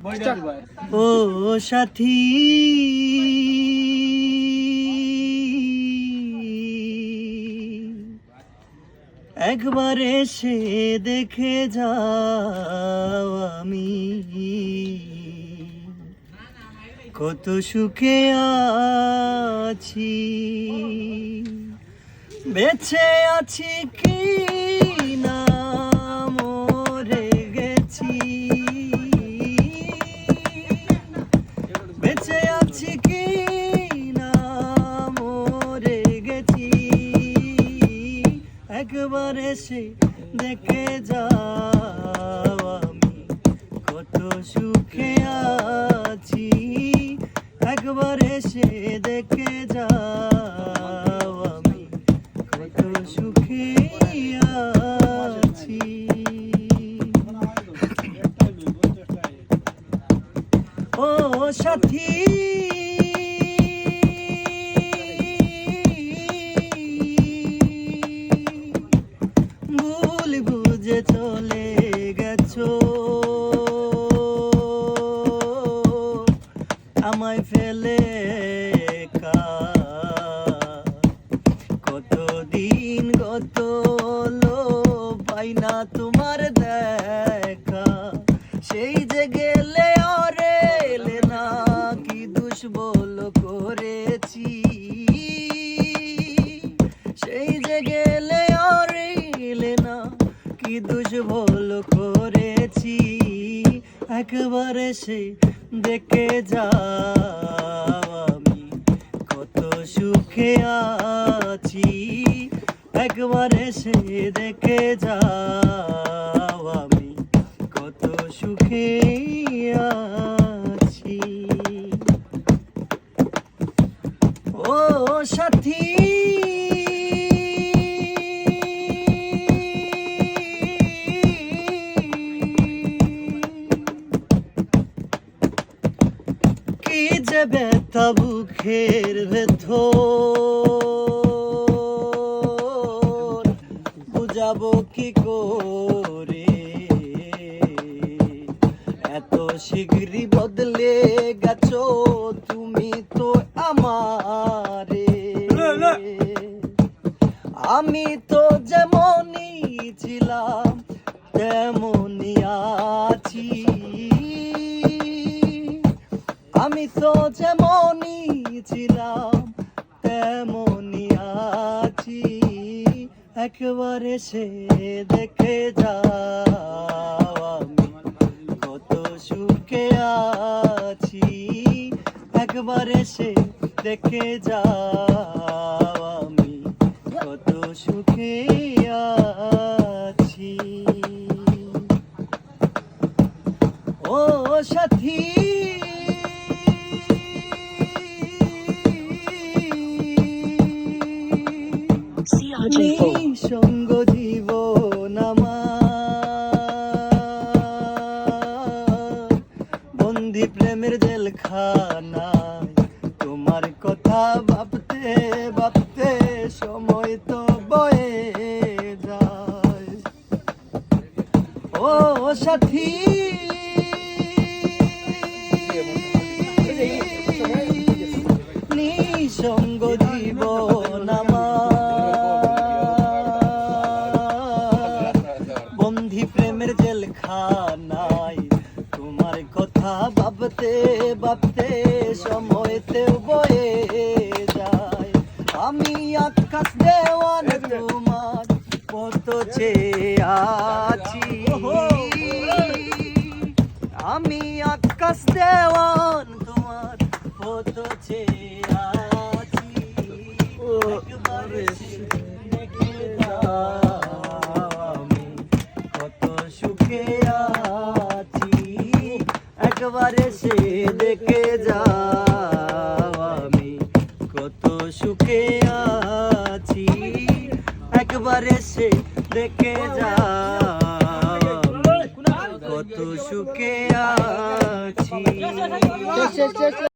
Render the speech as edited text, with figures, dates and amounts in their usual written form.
ও সাথী একবার এসে দেখে যাও আমি কত সুখে আছি, বেঁচে আছি কি না মরে গেছি, বেঁচে আছি কি না মরে গেছি, একবার এসে দেখে যাও আমি কত সুখে আছি, একবার এসে দেখে যাও আমি কত সুখে আছি। ও সাথী ভুল বুঝে চলে গেছো, আমায় ফেলে কতদিন গত হলো পাই না তোমার দেখা, সেই যে গেলে আর এলে না কি দোষ বলো করেছি, সেই যে গেলে আর এলে না কি দোষ বলো করেছি, একবার এসে দেখে যাও আমি কত সুখে আছি, একবার এসে দেখে যাও আমি কত সুখে আছি। ও সাথী কি যে ব্যথা বুকের ভেতর বুঝাবো কি করে, এত শীঘ্রই বদলে গেছো তুমি তো আমারে, আমি তো যেমনই ছিলাম তেমনই আছি, আমি তো যেমনই ছিলাম তেমনই আছি, একবার এসে দেখে যাও আমি কত সুখে আছি, একবার এসে দেখে যাও আমি কত সুখে আছি। ও সাথী সঙ্গ জীবন আমার বন্দি প্রেমের জেলখানায়, তোমার কথা ভাবতে ভাবতে সময় তো বয়ে যায়। ও সাথী নিঃসঙ্গ জীবন আমার বন্দি প্রেমের জেলখানায়, তোমার কথা ভাবতে ভাবতে সময়তে বয়ে যায়, আমি আকাশ দেওয়ান তোমার কত চেয়ে আছি, আমি আকাশ দেওয়ান তোমার কত চেয়ে আছি, একবার এসে দেখে যাও আমি কত সুখে আছি, একবার এসে দেখে যাও আমি কত সুখে আছি, একবার এসে দেখে যাও আমি কত সুখে আছি।